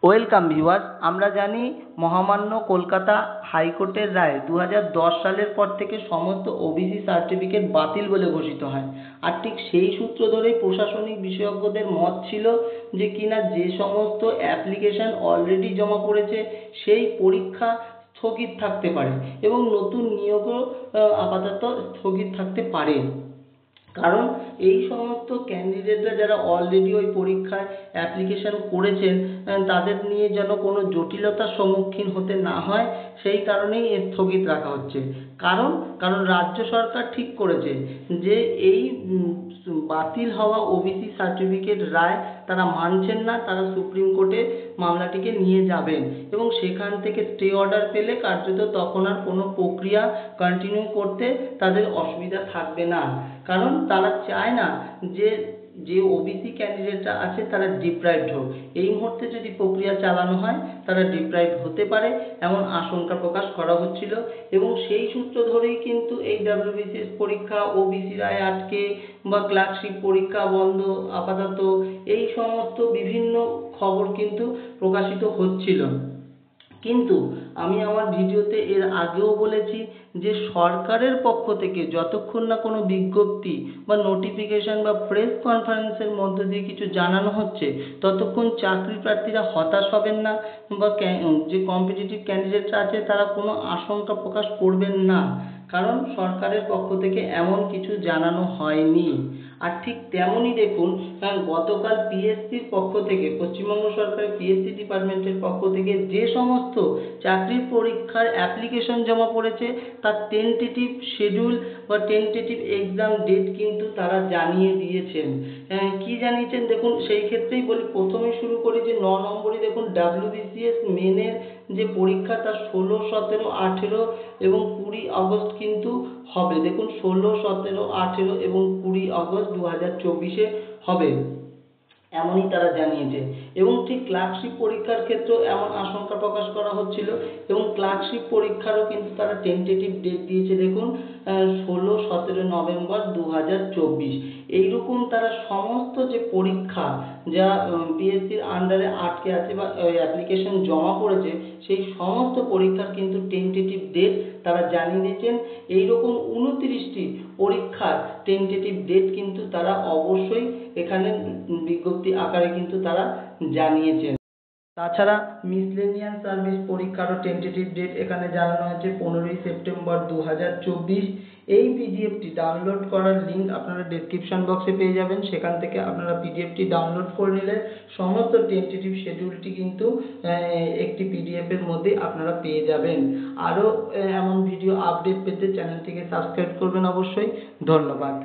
Welcome viewers, আমরা জানি মহামান্য কলকাতা হাইকোর্টের রায়ে 2010 সালের পর থেকে সমস্ত ওবিসি সার্টিফিকেট বাতিল বলে ঘোষিত হয়। আর ঠিক সেই সূত্র ধরেই প্রশাসনিক বিশেষজ্ঞদের মত ছিল যে কিনা যে সমস্ত অ্যাপ্লিকেশন অলরেডি জমা পড়েছে সেই পরীক্ষা স্থগিত থাকতে পারে এবং নতুন নিয়োগও আপাতত স্থগিত থাকতে পারে। কারণ এই সমস্ত ক্যান্ডিডেটরা যারা অলরেডি ওই পরীক্ষায় অ্যাপ্লিকেশন করেছেন তাদের নিয়ে যেন কোনো জটিলতার সম্মুখীন হতে না হয়, সেই কারণেই স্থগিত রাখা হচ্ছে। কারণ কারণ রাজ্য সরকার ঠিক করেছে যে এই বাতিল হওয়া ওবিসি সার্টিফিকেট রায় তারা মানছেন না, তারা সুপ্রিম কোর্টে মামলাটিকে নিয়ে যাবেন এবং সেখান থেকে স্টে অর্ডার পেলে কার্যত তখন আর কোনো প্রক্রিয়া কন্টিনিউ করতে তাদের অসুবিধা থাকবে না। কারণ তারা চায় না যে যে ওবিসি ক্যান্ডিডেটরা আছে তারা ডিপ্রাইভড হোক। এই মুহূর্তে যদি প্রক্রিয়া চালানো হয় তারা ডিপ্রাইভড হতে পারে এমন আশঙ্কা প্রকাশ করা হচ্ছিল এবং সেই সূত্র ধরেই কিন্তু এই ডাব্লিউবিসিএস পরীক্ষা, ওবিসি রায় আটকে বা ক্লার্কশিপ পরীক্ষা বন্ধ আপাতত, এই সমস্ত বিভিন্ন খবর কিন্তু প্রকাশিত হচ্ছিল। কিন্তু আমি আমার ভিডিওতে এর আগেও বলেছি যে সরকারের পক্ষ থেকে যতক্ষণ না কোনো বিজ্ঞপ্তি বা নোটিফিকেশন বা প্রেস কনফারেন্সের মধ্য দিয়ে কিছু জানানো হচ্ছে ততক্ষণ চাকরি প্রার্থীরা হতাশ হবেন না বা যে কম্পিটিটিভ ক্যান্ডিডেটরা আছে তারা কোনো আশঙ্কা প্রকাশ করবেন না। কারণ সরকারের পক্ষ থেকে এমন কিছু জানানো হয়নি। আর ঠিক তেমনই দেখুন, গতকাল পিএসসির পক্ষ থেকে, পশ্চিমবঙ্গ সরকারের পিএসসি ডিপার্টমেন্টের পক্ষ থেকে যে সমস্ত চাকরির পরীক্ষার অ্যাপ্লিকেশন জমা পড়েছে তার টেন্টেটিভ শিডিউল বা টেন্টেটিভ এক্সাম ডেট কিন্তু তারা জানিয়ে দিয়েছেন। কি জানিয়েছেন দেখুন, সেই ক্ষেত্রেই বলি, প্রথমে শুরু করি যে 9 নম্বরে দেখুন ডাব্লিউবিসিএস মেনের যে পরীক্ষা তার 16, 17, 18 এবং 20 আগস্ট কিন্তু হবে। দেখুন 16, 17, 18 এবং 20 আগস্ট 2024-এ হবে, এমনই তারা জানিয়েছে। এবং ঠিক ক্লার্কশিপ পরীক্ষার ক্ষেত্রেও এমন আশঙ্কা প্রকাশ করা হচ্ছিল এবং ক্লার্কশিপ পরীক্ষারও কিন্তু তারা টেন্টেটিভ ডেট দিয়েছে। দেখুন 16, 17 নভেম্বর 2024। এইরকম তারা সমস্ত যে পরীক্ষা যা পিএসসির আন্ডারে আটকে আছে বা অ্যাপ্লিকেশন জমা পড়েছে সেই সমস্ত পরীক্ষার কিন্তু টেন্টেটিভ ডেট তারা জানিয়ে দিয়েছেন। এইরকম 29টি পরীক্ষার টেন্টেটিভ ডেট কিন্তু তারা অবশ্যই এখানে বিজ্ঞপ্তি আকারে কিন্তু তারা জানিয়েছেন। তাছাড়া মিসলেনিয়াস সার্ভিস পরীক্ষারও টেন্টেটিভ ডেট এখানে জানানো হয়েছে 15ই সেপ্টেম্বর 2024। এই পিডিএফটি ডাউনলোড করার লিঙ্ক আপনারা ডেসক্রিপশন বক্সে পেয়ে যাবেন। সেখান থেকে আপনারা পিডিএফটি ডাউনলোড করে নিলে সমস্ত টেন্টেটিভ শিডিউলটি কিন্তু একটি পিডিএফের মধ্যে আপনারা পেয়ে যাবেন। আরও এমন ভিডিও আপডেট পেতে চ্যানেলটিকে সাবস্ক্রাইব করবেন অবশ্যই। ধন্যবাদ।